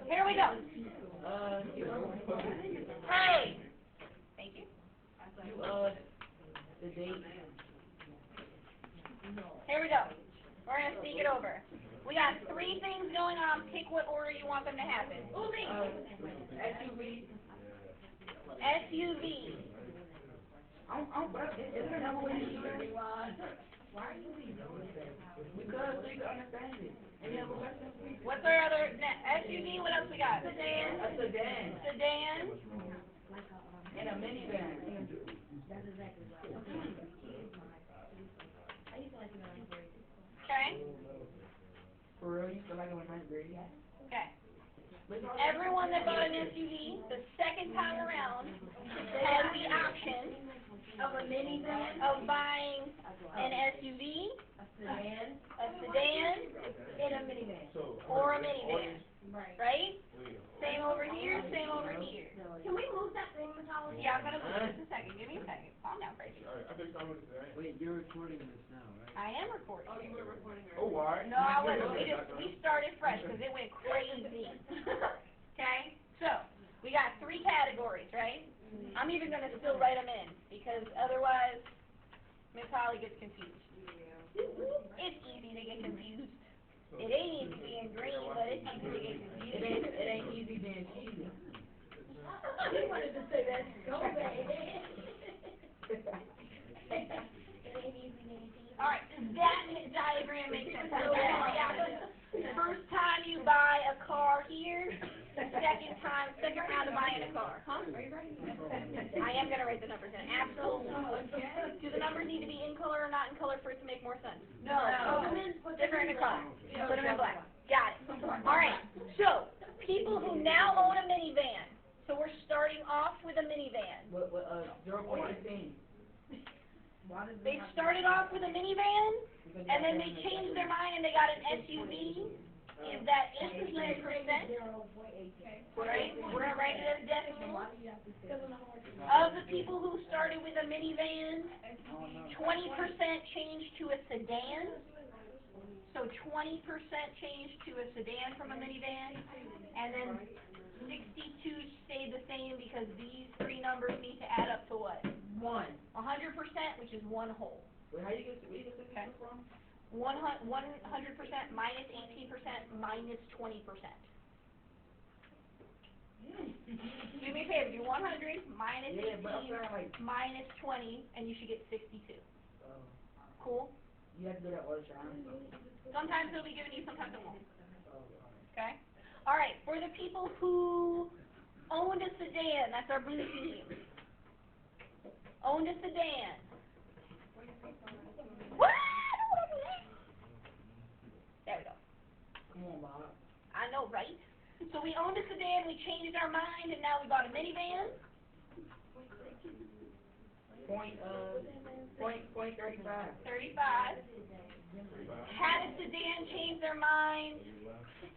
Here we go. Hey. Thank you. The date. Here we go. We're going to speak it over. We got 3 things going on. Pick what order you want them to happen. SUV. SUV. Is there another way to do it? Why are you doing that? Because so you can understand it. Any other questions? What's our other SUV? What else we got? Sedan. A sedan. Sedan. And a minivan. Okay. For real, you feel like I'm in ninth grade? Okay. Everyone that bought an SUV the second time around had the option of a minivan, of buying an SUV, a sedan, and a minivan, or a minivan, right? Same over here, same over here. Can we move that thing, Natalia? Yeah, I'm gonna move this in a second. Give me a second. Calm down, crazy. Wait, you're recording this now, right? I am recording. Oh, you were recording her. Oh, why? No, I wasn't. We started fresh because it went crazy. Okay? So, we got 3 categories, right? I'm even going to still write them in because otherwise Miss Holly gets confused. It's easy to get confused. It ain't easy being green, but it's easy to get confused. It ain't easy being cheesy. He wanted to say that so bad. Alright, does that diagram make sense? The first time you buy a car here, second round of buying a car. Huh? Are you ready? I am going to write the numbers in. Absolutely. Do the numbers need to be in color or not in color for it to make more sense? No. Different in color. Put them in black. Got it. Alright, so, people who now own a minivan. So we're starting off with a minivan. 0.15. They started off with a minivan, and then they changed their mind and they got an SUV. Is that 18%? Right? We're going to write it as decimal. Of the people who started with a minivan, 20% changed to a sedan. So 20% changed to a sedan from a minivan, and then 62 stayed the same because these 3 numbers need to add up to what? 100%, 100%, which is 1 whole. Wait, how you get where you get this from? 100% minus 18% minus 20%. Do me a favor, do 100 minus 18 minus 20, and you should get 62. Cool? You have to do that all the time. Sometimes it'll be given to you, sometimes it won't. Okay? Alright, for the people who owned a sedan, that's our blue team. Owned a sedan. What? There we go. Come on, Bob. I know, right? So we owned a sedan, we changed our mind, and now we bought a minivan. Point 35. 35. Had a sedan, changed their mind,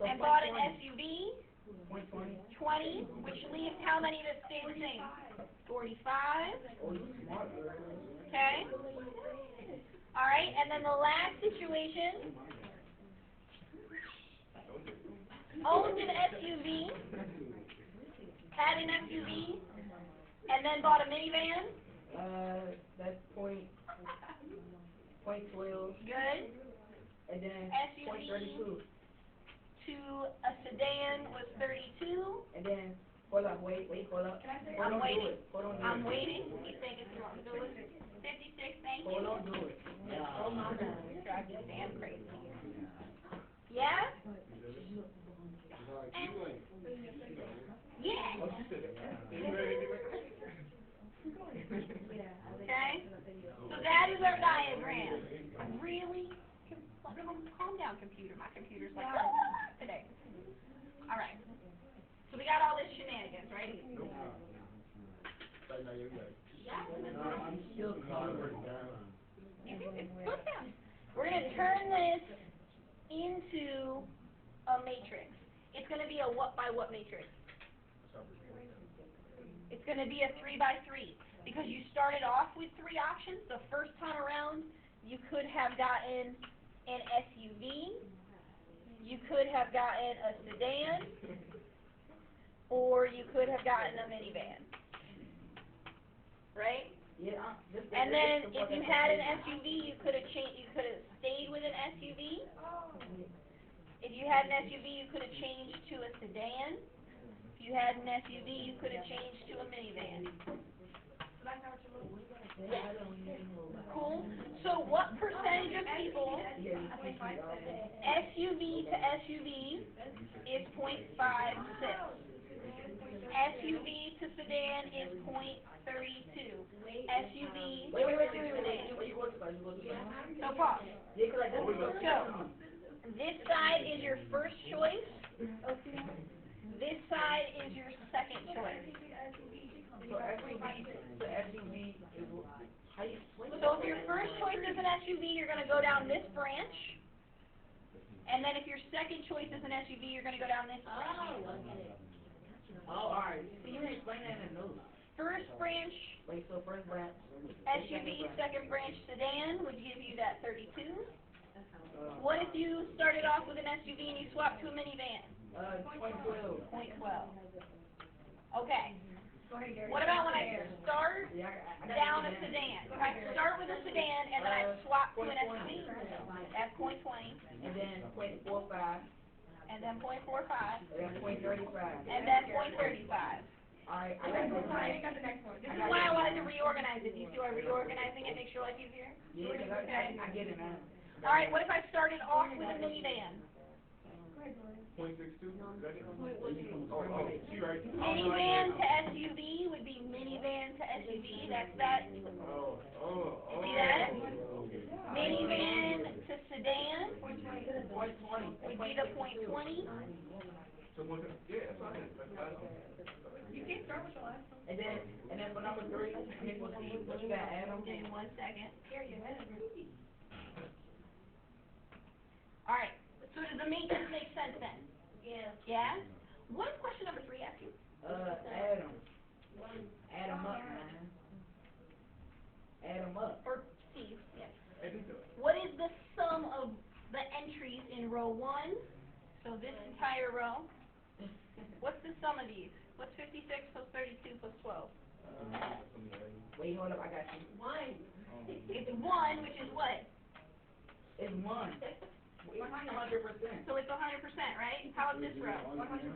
and bought an SUV. Point 20. 20, which leaves how many that stay the same? 45. Oh, you smart, girl. Okay. Alright, and then the last situation, owned an SUV, had an SUV, and then bought a minivan. That's point 12. Good. And then SUV point 32. to a sedan was 32. And then, hold up. I'm waiting. Hold on, I'm waiting. He's thinking too long. Do it. 56, thank you. Hold on, do it. Oh my God. You're driving me damn crazy. Yeah? Yeah. Okay? So that is our diagram. Really? Calm down, computer. My computer's like, today. Alright. So we got all this shenanigans, right? I'm still colored. Look down. We're going to turn this into a matrix. It's going to be a what by what matrix? It's going to be a 3 by 3 because you started off with 3 options. The first time around, you could have gotten an SUV, you could have gotten a sedan, or you could have gotten a minivan, right? Yeah, And then if you had an SUV, you could have stayed with an SUV. If you had an SUV, you could have changed to a sedan. If you had an SUV, you could have changed to a minivan. Cool. So what percentage of people, SUV to SUV is 0.56. SUV to sedan is 0.32. SUV Wait. to sedan. So pause. So, this side is your first choice. This side is your second choice. So SUV is how you explain So if your first choice is an SUV, you're going to go down this branch. And then if your second choice is an SUV, you're going to go down this branch. Oh, alright. So you didn't explain that in the notes. First branch, Wait, so first branch. SUV, second branch, sedan would give you that 32. What if you started off with an SUV and you swapped to a minivan? 0.12. 0.12. Okay. What about when I start down a sedan? If I start with a sedan and then I swap to an SUV, that's 0.20. And then 0.45. And then 0.45. And then 0.35. And then 0.35. Alright, I got the next one. This is why I wanted to reorganize it. Do you see why reorganizing it makes your life easier? Yeah, cause I get it now. Alright, what if I started off with a minivan? 0.62? Is that it? Oh, she right. Minivan to SUV would be minivan to SUV. That's that. See that? Minivan to sedan would be the 0.20. So what, yeah, that's what I did. You can start with the last one. And then for number 3, I mean for C, what you got, Adam? Give me 1 second. Alright, so does the matrix make sense then? Yeah. Yeah? What does question number 3 ask you? Adam. Add 'em up, man. Add 'em up. Or C, yes. I did do it. What is the sum of the entries in row 1? So this entire row. What's the sum of these? What's 56 plus 32 plus 12? Wait, hold up, I got you. 1. It's 1, which is what? It's 1. 100%. So it's 100%, right? How about this row? 100%.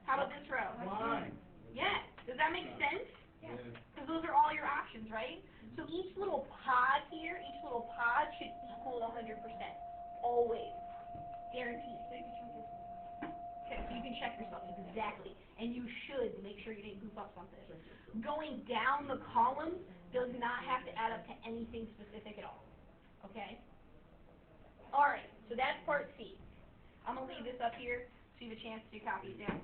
How about this row? 1. Yeah. Does that make sense? Yeah. Because those are all your options, right? So each little pod here, each little pod should equal 100%. Always. Guaranteed. Okay, so you can check yourself exactly. And you should make sure you didn't goof up something. Going down the column does not have to add up to anything specific at all. Okay? Alright, so that's part C. I'm going to leave this up here so you have a chance to copy it down.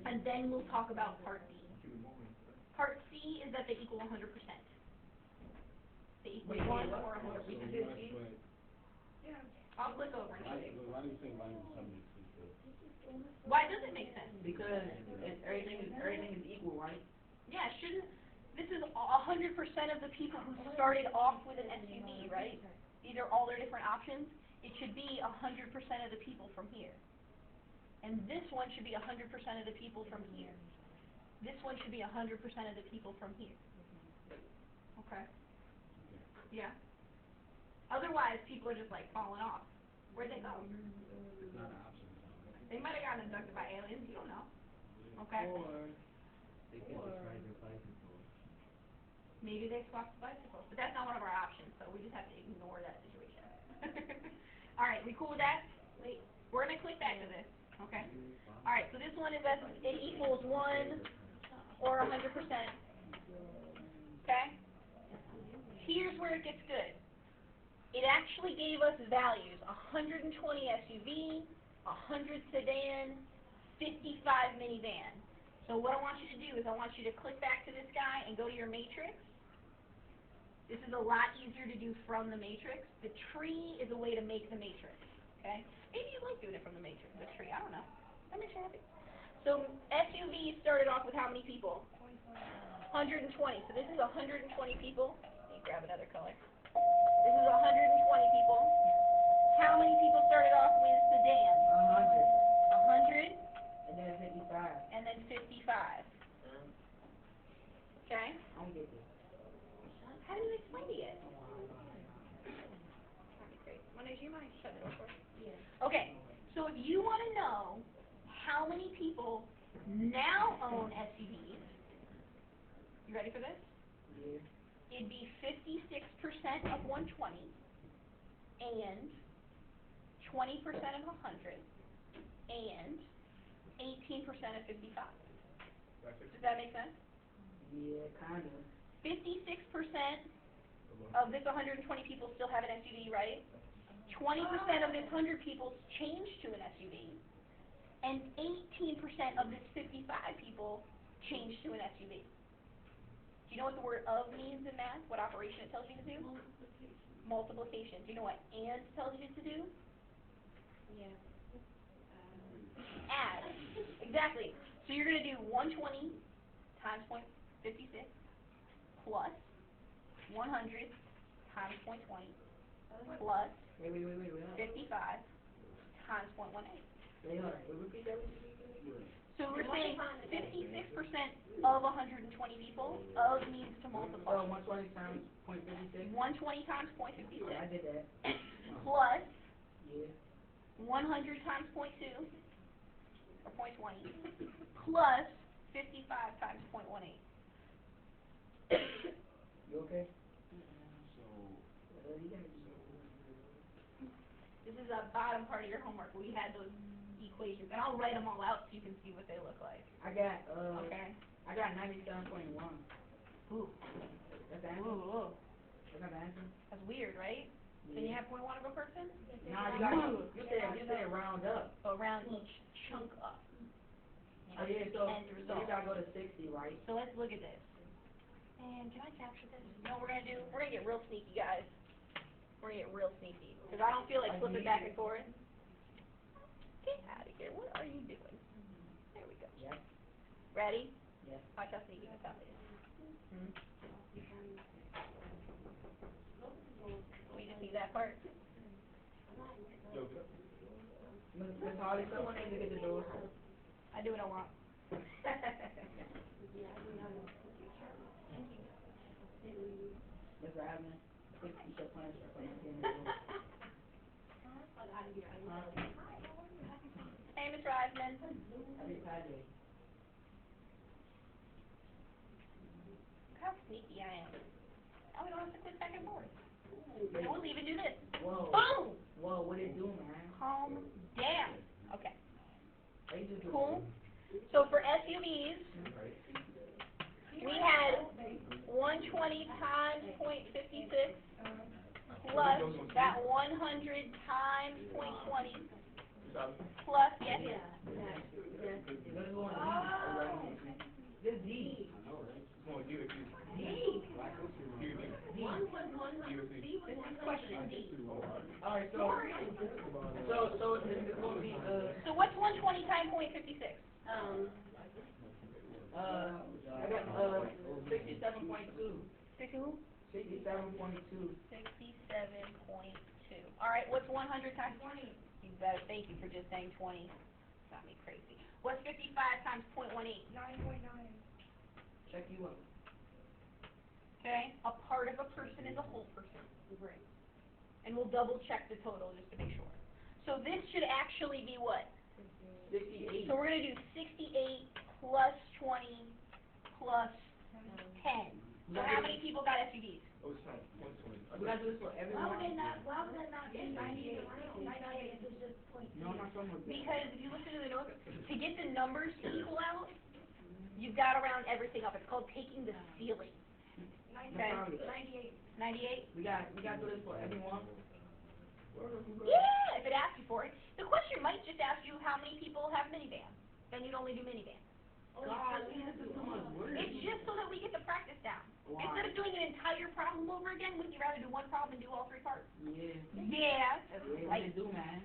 And then we'll talk about part D. Part C is that they equal 100%. They equal 1 or 100%. I'll click over and show you. Why do you say minus 76? Why does it make sense? Because everything is equal, right? Yeah, shouldn't, this is 100% of the people who started off with an SUV, right? These are all their different options. It should be 100% of the people from here. And this one should be 100% of the people from here. This one should be 100% of the people from here. Okay? Yeah? Otherwise, people are just like falling off. Where'd they go? It's not an option. They might have gotten abducted by aliens, you don't know. Okay? Or they could just ride their bicycle. Maybe they swapped the bicycles, but that's not one of our options, so we just have to ignore that situation. Alright, we cool with that? Wait, we're gonna click back to this, okay? Alright, so this one is that it equals 1 or 100%. Okay? Here's where it gets good. It actually gave us values: 120 SUV, 100 sedan, 55 minivan. So what I want you to do is I want you to click back to this guy and go to your matrix. This is a lot easier to do from the matrix. The tree is a way to make the matrix. Okay? Maybe you like doing it from the matrix, the tree. I don't know. That makes you happy. So SUV started off with how many people? 120. So this is 120 people. Let me grab another color. This is 120 people. How many people started off with sedan? 100. 100. And then 55. And then 55. you want to know how many people now own SUVs, you ready for this? Yeah. It'd be 56% of 120 and 20% of 100 and 18% of 55. That's it. Does that make sense? Yeah, kinda. 56% of this 120 people still have an SUV, right? 20% of this 100 people changed to an SUV, and 18% of this 55 people changed to an SUV. Do you know what the word of means in math? What operation it tells you to do? Multiplication. Do you know what and tells you to do? Yeah. Add. Exactly. So you're going to do 120 times 0.56 plus 100 times 0.20 plus Wait. 55 times 0.18. Wait, hold on. Repeat that. So we're saying 56% of 120 people. Of means to multiply. 120 times 0.56. 120 times 0.56 I did that. plus Yeah. 100 times 0.2 or 0.20 plus 55 times 0.18. You okay? So, This is the bottom part of your homework where we had those equations, and I'll write them all out so you can see what they look like. I got Okay. I got 97.1. Ooh. That's the answer. Ooh. That's not the answer. That's weird, right? Then you have 0.1 of a person? Nah, you said round up. So around each chunk up. Oh yeah, so End you result. gotta go to 60, right? So let's look at this. And can I capture this? No, we're gonna get real sneaky, guys. We're gonna get real sneaky. Because I don't feel like flipping back and forth. Get out of here. What are you doing? There we go. Yes. Ready? Yes. Watch how sneaky this is. We just see that part. Yo, get up. Miss Holly, someone needs to get the door. I do what I want. Mr. Abner, quick, you should punish her for not getting the door. Hey, Mr. Eisman. Happy Padre. Look how sneaky I am. Now we don't have to click back and forth. And we'll even do this. Whoa. Boom! Whoa, what it do, man? Calm down. Okay. How you just do Cool. So for SUVs, we had 120 times 0.56 plus that 100 times 0.20 plus, yes, This D. It's going to give it to you. D. Give it to you. Give it to you. this is question D. Alright, so it's gonna be So what's 120 times 0.56? I got 67.2. 62? 67.2. 67.2. Alright, what's 100 times 20? You better, thank you for just saying 20. Got me crazy. What's 55 times 0.18? 9.9. Check you up. Okay, a part of a person is a whole person. Right. And we'll double check the total just to make sure. So this should actually be what? 68. So we're going to do 68 plus 20 plus 10. So how many people got SUVs? Oh, it's time. 120. We gotta do this for everyone. Why would that not be 98? 98 is just point. No, I'm not talking about that. Because if you listen to the notes, to get the numbers to equal out, you've got to round everything up. It's called taking the ceiling. Okay. 98. 98? We got to do this for everyone. Yeah, if it asks you for it. The question might just ask you how many people have minivans. Then you'd only do minivans. God, this is too much work. It's just so that we get the practice down. Why? Instead of doing an entire problem over again, wouldn't you rather do one problem and do all three parts? Yeah. Yeah. That's Yeah, right. what it do, man?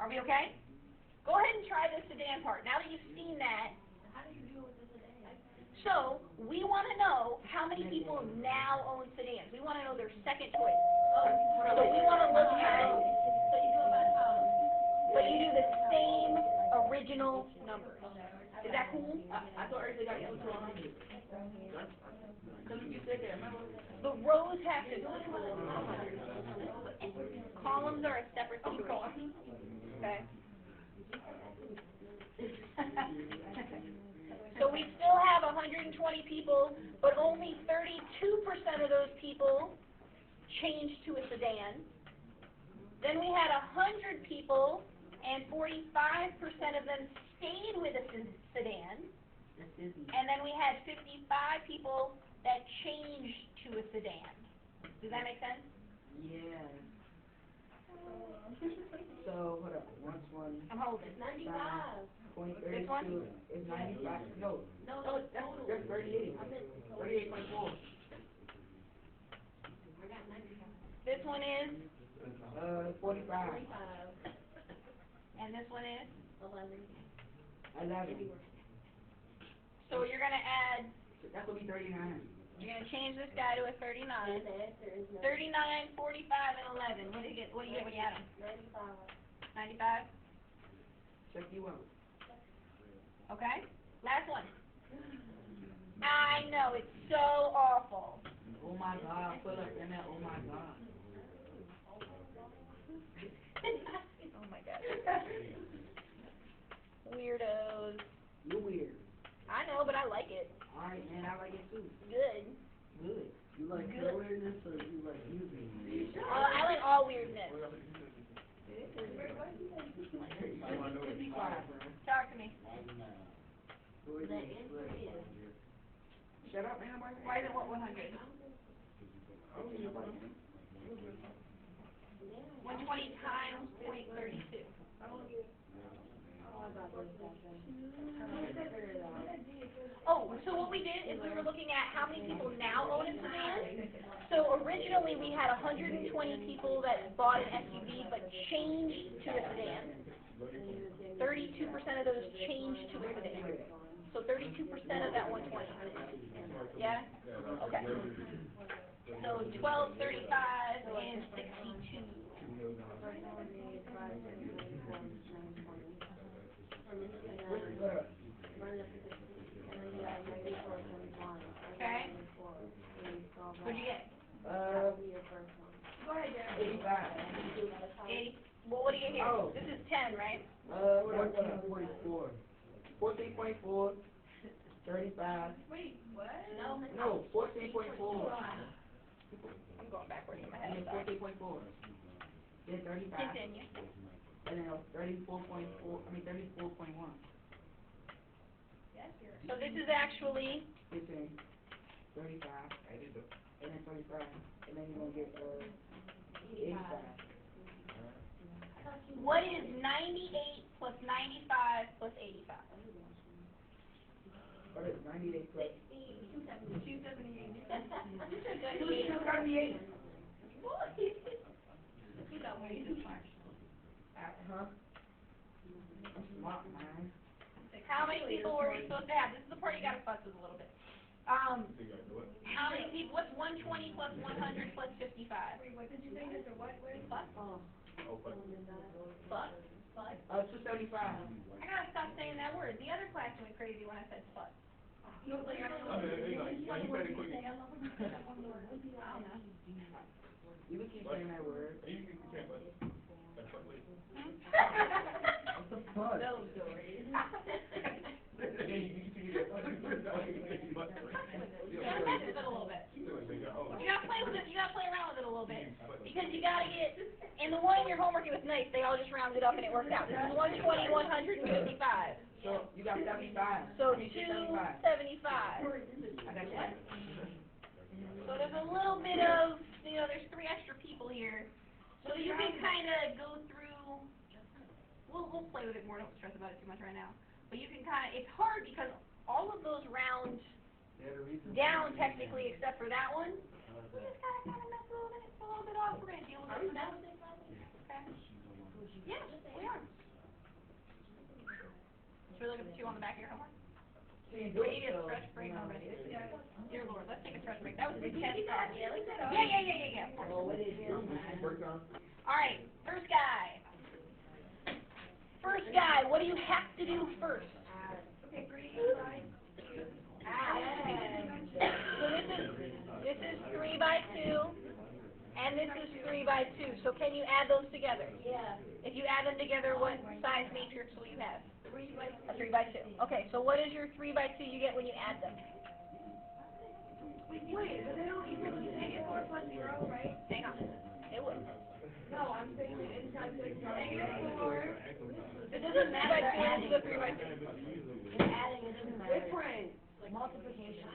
Are we okay? Go ahead and try the sedan part. Now that you've seen that, How do you deal with this today? so we want to know how many people now own sedans. We want to know their second choice. So we want to look at, So you do it by column. but you do the same original numbers. Is that cool? I thought everything got equal to 100. Because you said that, remember? The rows have to equal 100. Columns are a separate thing. Okay. 120 people, but only 32% of those people changed to a sedan. Then we had 100 people, and 45% of them stayed with a sedan. And then we had 55 people that changed to a sedan. Does that make sense? Yeah. So, hold up. Once one. I'm holding. 95. Point This one? 32 is 95. No, No, that's 38. 38.4. This one is, 45. and this one is. 11. So you're gonna add. That would be 39. You're gonna change this guy to a 39. 39, 45, and 11. What do you get? What do you get when you add them? 95. Check you out. Okay. Last one. I know it's so awful. Oh my God, put up in that. Oh my God. Oh my God. Weirdos. You're weird. I know, but I like it. Alright, man, I like it too. Good. Good. You like your weirdness or you like using it? I like all weirdness. Talk to me. Shut up, man. Why is it what 100? 120 times 0.32. Oh, so what we did is we were looking at how many people now own a sedan. So originally we had 120 people that bought an SUV but changed to a sedan. 32% of those changed to a sedan. So 32% of that 120. Yeah? Okay. So 1235 is 62. Okay? What'd you get? Go ahead, 85. 80. Well, what do you get here? Oh. This is 10, right? What up? 44. 14.4. 35. Wait, what? No, 14.4. I'm going backwards in my head. Yeah, 14.4. Then 35. Continue. And then 34.4. 34.1. So this is actually 15. 35. And then 35. And then you're gonna get 85. what is 98 plus 95 plus 85? What is 98 plus? 278. 278. Huh? I'm smart, man. How many people were we supposed to have? This is the part you gotta fuss with a little bit. How many people? What's 120 plus 100 plus 55? Wait, what did you say? Mr. What? Fuss. Fuss. 275. I gotta stop saying that word. The other class went crazy when I said fuss. You better quit. I don't know. You can keep saying that word. You can't let. What the fuck? Those stories. You gotta mess with it a little bit. You gotta play with it. You gotta play around with it a little bit because you gotta get. And the one in your homework, it was nice. They all just rounded up and it worked out. This is 120, 155. So you got 75. So I mean, 275. I got that. So there's a little bit of, there's 3 extra people here. So you can kind of go through. We'll play with it more. Don't stress about it too much right now. But you can kind of. It's hard because all of those round down technically, except for that one. We just gotta kind of mess a little bit. It's a little bit off. We're gonna deal with it now. Okay. Yes, we are. Should we look at the 2 on the back of your homework? We need a stretch break already. Dear Lord, let's take a stretch break. That was a intense problem. Yeah, of course. All right, first guy. First guy, what do you have to do first? Okay, 3 by 2. So this is 3 by 2, and this is 3 by 2. So can you add those together? Yeah. If you add them together, what size matrix will you have? 3 by 2. A 3 by 2. Okay, so what is your 3 by 2 you get when you add them? Wait, but they don't even negative 4 plus 0, right? Hang on. It would. No, I'm saying that anytime there's negative 4. It doesn't matter. 3 by 2 is a 3 by 2. Adding, it doesn't matter. Different. Like multiplication.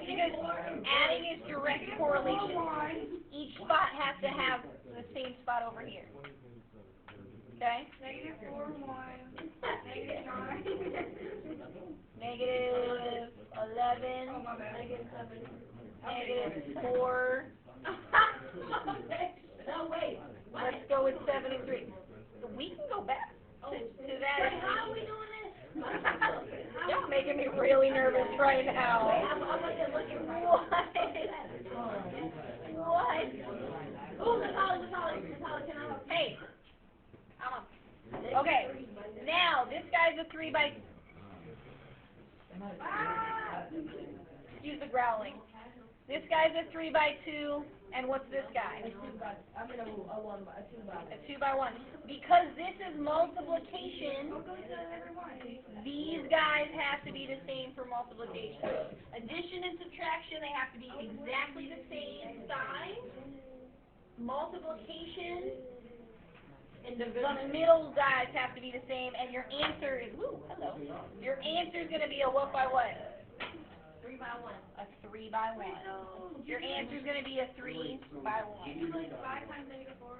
Because adding is direct correlation. Each spot has to have the same spot over here. Okay? Negative 4, 1. Negative 9. Negative 11. Oh, my bad. Negative 7. Negative 4. No, wait. Let's go with 7 and 3. We can go back to that. Wait, how are we doing this? Y'all making me really nervous right now. I'm gonna look at my What? Oh, Natalie, can I have Hey. Okay. Now, this guy's a 3 by... Excuse the growling. This guy's a 3 by 2, and what's this guy? I'm in a 2 by 1. A 2 by 1. Because this is multiplication, these guys have to be the same for multiplication. Addition and subtraction, they have to be exactly the same size. Multiplication, the middle guys have to be the same, and your answer is, hello. Your answer is going to be a what by what? 3 by 1. A 3 by 1. Your answer is going to be a 3 by 1. 5 times negative 4.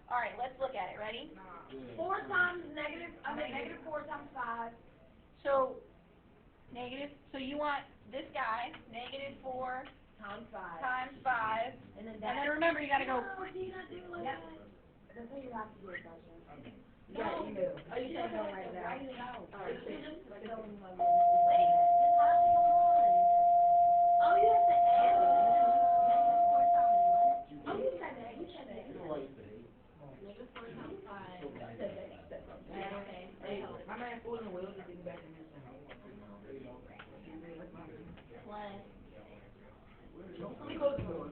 All right, let's look at it. Ready? 4 times negative 4 times 5. So, so you want this guy, negative 4 Times 5. times 5, And then and then remember you got to go. No, do not do like that. That's how you have to do it, Sasha. You No. got email. Oh, you can't go right now. Write it out. Alright, so just fill in my Wait. Oh, you have to add it. Negative 4 times 1. Oh, you said that. You said that. Negative 4 times 5. Okay. Hey, my man fooling with us getting back in this time. Plus. Let me close the door.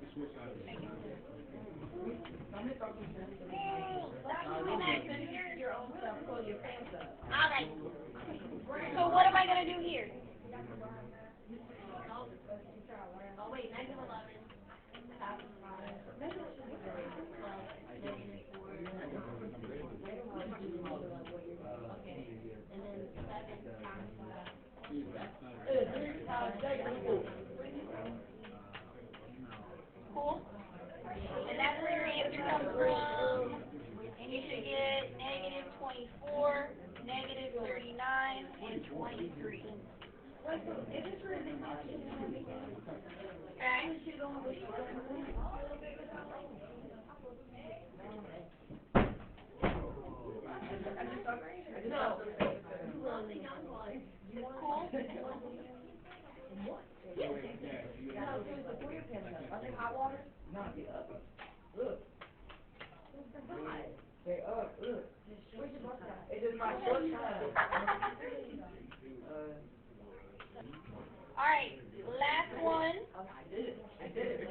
I'm gonna talk to you. Relax and hear your own stuff. Pull your pants up. All right. So what am I going to do here? Oh, wait. Negative 11. Times 5. Maybe it should be great. Plus negative 4. Okay. And then 7 times 5. 3 times negative 4. Cool. And that's where your answer comes from. And you should get negative 24, negative 39, and 23. Okay. No. Cool. I think hot water? No, they up. Look. They up. Look. It's just my short time. All right. Last one. I did it.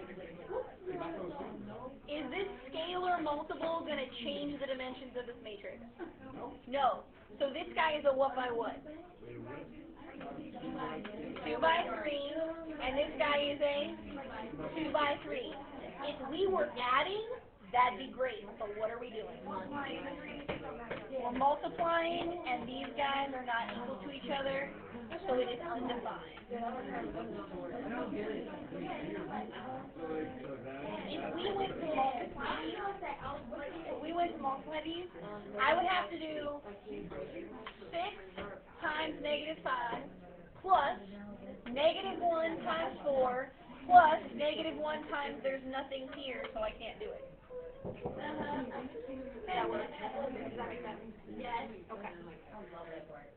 Is this scalar multiple going to change the dimensions of this matrix? No. So this guy is a what by what? 2 by 3, and this guy is a 2 by 3. If we were adding, that'd be great, but what are we doing? We're multiplying, and these guys are not equal to each other, so it is undefined. If we went to multiply these, I would have to do 6 times negative 5 plus negative 1 times 4 plus negative 1 times there's nothing here, so I can't do it. That works? Does that make sense? Yes. Okay. I love that part.